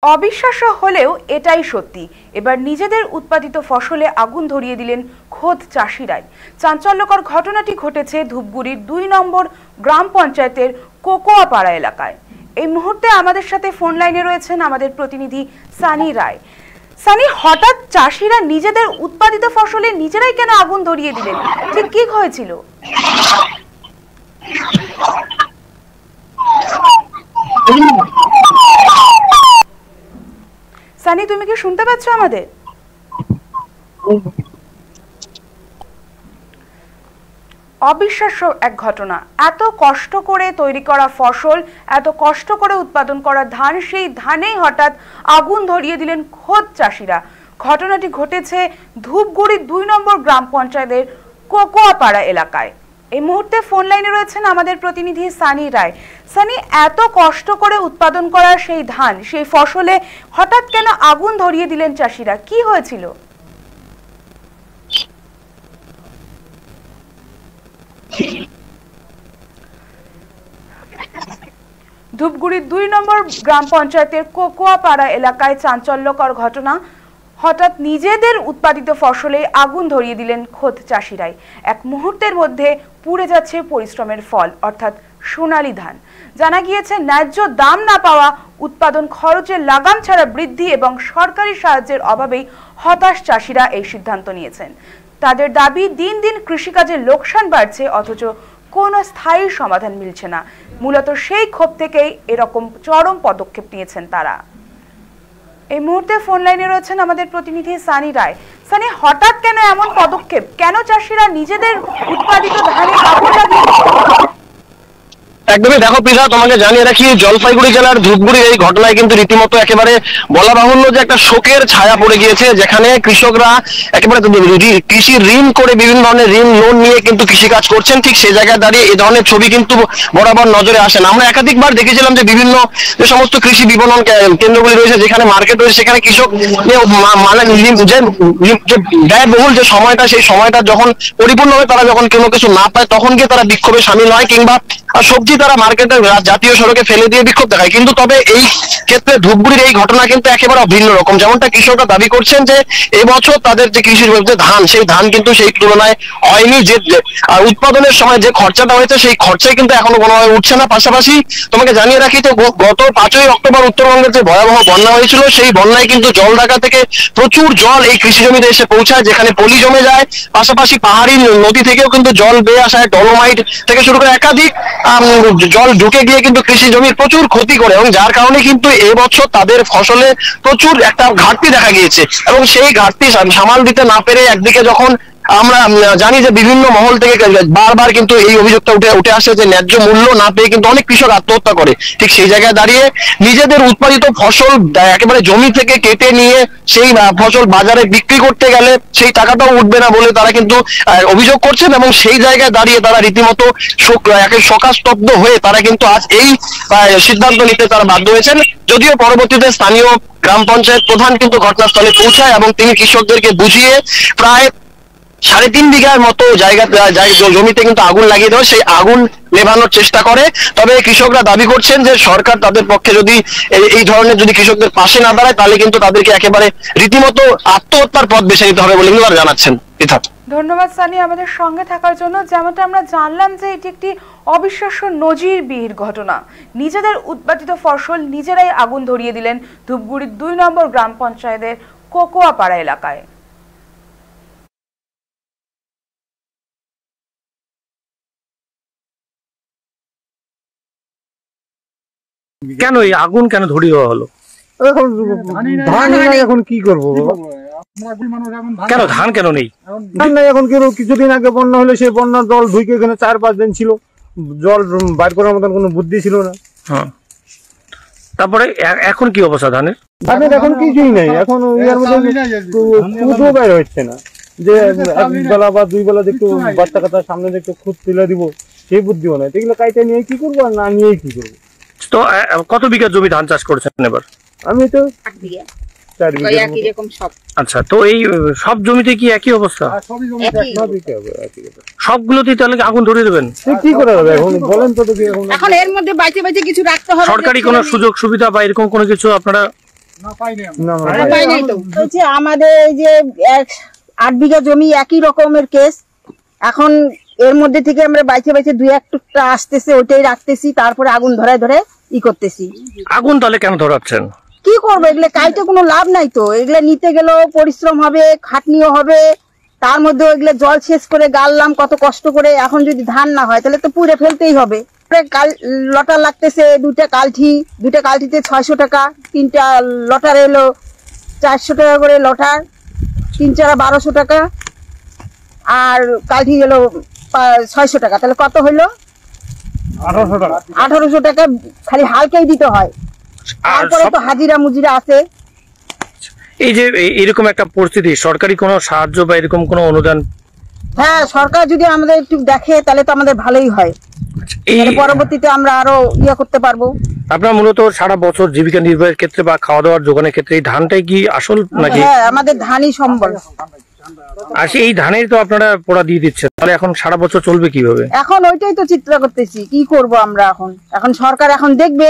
অবিশ্বাস্য হলেও এটাই সত্যি। এবার নিজেদের উৎপাদিত ফসলে আগুন ধরিয়ে দিলেন খোদ চাষিরাই। চাঞ্চল্যকর ঘটনাটি ঘটেছে ধূপগুড়ির ২ নম্বর গ্রাম পঞ্চায়েতের কোকোয়াপাড়া এলাকায়। এই মুহূর্তে আমাদের সাথে ফোন লাইনে রয়েছেন আমাদের প্রতিনিধি সানি রায়। সানি, হঠাৎ চাষিরা নিজেদের উৎপাদিত ফসলে নিজেরাই কেন আগুন ধরিয়ে দিলেন, ঠিক কি হয়েছিল? সানি, তুমি কি শুনতে পাচ্ছ আমাদের? অবিশ্বাস্য এক ঘটনা। এত কষ্ট করে তৈরি করা ফসল, এত কষ্ট করে উৎপাদন করা ধান, সেই ধানেই হঠাৎ আগুন ধরিয়ে দিলেন খোদ চাষিরা। ঘটনাটি ঘটেছে ধূপগুড়ির ২ নম্বর গ্রাম পঞ্চায়েতের কোকোয়াপাড়া এলাকায়। এই মুহূর্তে ফোন লাইনে রয়েছেন আমাদের প্রতিনিধি সানি রায়। সানি, এত কষ্ট করে উৎপাদন করা সেই ধান, সেই ফসলে হঠাৎ কেন আগুন ধরিয়ে দিলেন চাষিরা, কি হয়েছিল? ধূপগুড়ির ২ নম্বর গ্রাম পঞ্চায়েতের কোকোয়াপাড়া এলাকায় চাঞ্চল্যকর ঘটনা। হঠাৎ নিজেদের উৎপাদিত ফসলে আগুন ধরিয়ে দিলেন খোদ চাষিরাই। এক মুহূর্তের মধ্যে পুড়ে যাচ্ছে পরিশ্রমের ফল, অর্থাৎ সোনালী ধান। জানা গিয়েছে, ন্যায্য দাম না পাওয়া, উৎপাদন খরচের লাগাম ছাড়া বৃদ্ধি এবং সরকারি সাহায্যের অভাবেই হতাশ চাষিরা এই সিদ্ধান্ত নিয়েছেন। তাদের দাবি, দিন দিন কৃষিকাজের লোকসান বাড়ছে, অথচ কোনো স্থায়ী সমাধান মিলছে না। মূলত সেই ক্ষোভ থেকেই এরকম চরম পদক্ষেপ নিয়েছেন তারা। এই মুহূর্তে ফোন লাইনে রয়েছেন আমাদের প্রতিনিধি সানি রায়। সানি, হঠাৎ কেন এমন পদক্ষেপ? কেন চাষিরা নিজেদের উৎপাদিত ধানে আগুন লাগিয়ে দিচ্ছেন? একদমই, দেখো পৃথা, তোমাকে জানিয়ে রাখি, জলপাইগুড়ি জেলার ধূপগুড়ির এই ঘটনায় কিন্তু রীতিমতো একেবারে বলা বাহুল্য যে একটা শোকের ছায়া পড়ে গিয়েছে, যেখানে কৃষকরা একেবারে কৃষি ঋণ করে বিভিন্ন ধরনের ঋণ লোন নিয়ে কিন্তু কৃষিকাজ করছেন। ঠিক সেই জায়গায় দাঁড়িয়ে এই ধরনের ছবি কিন্তু বরাবর নজরে আসেন। আমরা একাধিকবার দেখেছিলাম যে বিভিন্ন যে সমস্ত কৃষি বিপণন কেন্দ্রগুলি রয়েছে, যেখানে মার্কেট রয়েছে, সেখানে কৃষক ব্যয়বহুল যে সময়টা, সেই সময়টা যখন পরিপূর্ণভাবে তারা যখন কোনো কিছু না পায়, তখন গিয়ে তারা বিক্ষোভে সামিল হয়, কিংবা সবজি তারা মার্কেটে জাতীয় সড়কে ফেলে দিয়ে বিক্ষোভ দেখায়। কিন্তু তবে এই ক্ষেত্রে ধূপগুড়ির এই ঘটনা কিন্তু একেবারে ভিন্ন রকম। যেমনটা কৃষকরা দাবি করছেন যে এবছর তাদের যে কৃষির যে ধান, সেই ধান কিন্তু সেই তুলনায় হয়নি। যে উৎপাদনের সময় যে খরচাটা হয়েছে, সেই খরচাই কিন্তু এখনো কোনোভাবে উঠছে না। পাশাপাশি তোমাকে জানিয়ে রাখি, তো গত ৫ই অক্টোবর উত্তরবঙ্গের যে ভয়াবহ বন্যা হয়েছিল, সেই বন্যায় কিন্তু জল ঢাকা থেকে প্রচুর জল এই কৃষি জমিতে এসে পৌঁছায়, যেখানে পলি জমে যায়। পাশাপাশি পাহাড়ি নদী থেকেও কিন্তু জল বেয়ে আসায়, ডলোমাইট থেকে শুরু করে একাধিক জল ঢুকে গিয়ে কিন্তু কৃষি জমির প্রচুর ক্ষতি করে, এবং যার কারণে কিন্তু এবছর তাদের ফসলে প্রচুর একটা ঘাটতি দেখা গিয়েছে। এবং সেই ঘাটতি সামাল দিতে না পেরে একদিকে যখন আমরা জানি যে বিভিন্ন মহল থেকে বারবার কিন্তু এই অভিযোগটা উঠে আসে যে ন্যায্য মূল্য না পেয়ে কিন্তু অনেক কৃষক আত্মহত্যা করে। ঠিক সেই জায়গায় দাঁড়িয়ে নিজেদের উৎপাদিত ফসল একেবারে জমি থেকে কেটে নিয়ে সেই ফসল বাজারে বিক্রি করতে গেলে সেই টাকাটাও উঠবে না বলে তারা কিন্তু অভিযোগ করছেন। এবং সেই জায়গায় দাঁড়িয়ে তারা রীতিমতো শোকাস্তব্ধ হয়ে তারা কিন্তু আজ এই সিদ্ধান্ত নিতে তারা বাধ্য হয়েছেন। যদিও পরবর্তীতে স্থানীয় গ্রাম পঞ্চায়েত প্রধান কিন্তু ঘটনাস্থলে পৌঁছায় এবং তিনি কৃষকদেরকে বুঝিয়ে প্রায় ৩.৫ বিঘার মতো জমিতে কিন্তু আগুন লাগিয়ে দেওয়া, সেই আগুন নেভানোর চেষ্টা করে। তবে কৃষকরা দাবি করছেন যে সরকার তাদের পক্ষে যদি এই ধরনের যদি কৃষকদের পাশে না দাঁড়ায়, তাহলে কিন্তু তাদেরকে একেবারে রীতিমতো আত্মহত্যার পথ বেছে নিতে হবে বলে কিন্তু তারা জানাচ্ছেন। ধন্যবাদ সানি আমাদের সঙ্গে থাকার জন্য। যেমনটা আমরা জানলাম যে এটি একটি অবিশ্বাস্য নজিরবিহীন ঘটনা। নিজেদের উৎপাদিত ফসল নিজেরাই আগুন ধরিয়ে দিলেন ধূপগুড়ির ২ নম্বর গ্রাম পঞ্চায়েতের কোকোয়াপাড়া এলাকায়। কেন এই আগুন কেন ধরিয়ে দেওয়া হলো? এখন কি করবো, কেন ধান কেন নেই? ধান নাই এখন। কিছুদিন আগে বন্যা হলে সেই বন্যার জল ঢুকে এখানে ৪-৫ দিন ছিল, জল বাইর করার মতন কোনো বুদ্ধি ছিল না। হ্যাঁ, তারপরে এখন কি অবস্থা ধানের? ধানের এখন কিছুই নেই। এখন ইয়ার মধ্যে খুদও বের হচ্ছে না, যে এক বেলা বা ২ বেলা একটু বাচ্চা কাচ্চার সামনে একটু খুদ তুলে দিব, সেই বুদ্ধিও নাই। এগুলো কাইটা নিয়ে কি করবো আর না নিয়ে কি করবো। তো কত বিঘা জমি ধান চাষ করেছেন এবার? আমি তো ৪ বিঘা। আচ্ছা, তো এই সব জমিতে কি একই অবস্থা? সবগুলোতেই তাহলে আগুন ধরিয়ে দেবেন? কি করে হবে এখন বলেন তো। এখন এর মধ্যে বাইচে বাইচে কিছু রাখতে হবে। সরকারি কোনো সুযোগ সুবিধা বা এরকম কোনো কিছু আপনারা বলছি আমাদের এই যে 8 বিঘা জমি একই রকমের কেস, এখন এর মধ্যে থেকে আমরা বাইচে বাইচে 2-1 টুকটা আসতেছে, ওইটাই রাখতেছি, তারপরে আগুন ধরায় ধরে করতেছি। আগুন তাহলে কেন ধরাচ্ছেন? কি করবো, এগুলো কাইটে কোনো লাভ নাই তো, এগুলো নিতে গেলেও পরিশ্রম হবে, খাটনিও হবে, তার মধ্যে এগুলো জল শেষ করে গাললাম কত কষ্ট করে, এখন যদি ধান না হয় তাহলে তো পুড়ে ফেলতেই হবে। লটার লাগতেছে 2টা কালঠি, 2টা কালঠিতে 600 টাকা, 3টা লটার এলো 400 টাকা করে লটার, 3 4 1200 টাকা, আর কালঠি এলো 600 টাকা, তাহলে কত হইলো? 1800 টাকা খালি হালকাই দিতে হয়, তারপরে তো হাজিরা মুজিরা আছে। এই যে এরকম একটা পরিস্থিতি, সরকারি কোনো সাহায্য বা এরকম কোনো অনুদান? হ্যাঁ, সরকার যদি আমাদের একটু দেখে তাহলে তো আমাদের ভালোই হয়, পরবর্তীতে আমরা আরো করতে পারবো। আপনার মূলত সারা বছর জীবিকা নির্বাহের ক্ষেত্রে বা খাওয়া দাওয়ার যোগানের ক্ষেত্রে এই ধানটাই কি আসল নাকি? হ্যাঁ, আমাদের ধানই সম্বল। আর এই ধানের তো আপনারা পোড়া দিয়ে দিচ্ছেন, তাহলে এখন সারা বছর চলবে কিভাবে? এখন ওইটাই তো চিন্তা করতেছি, কি করব আমরা এখন সরকার এখন দেখবে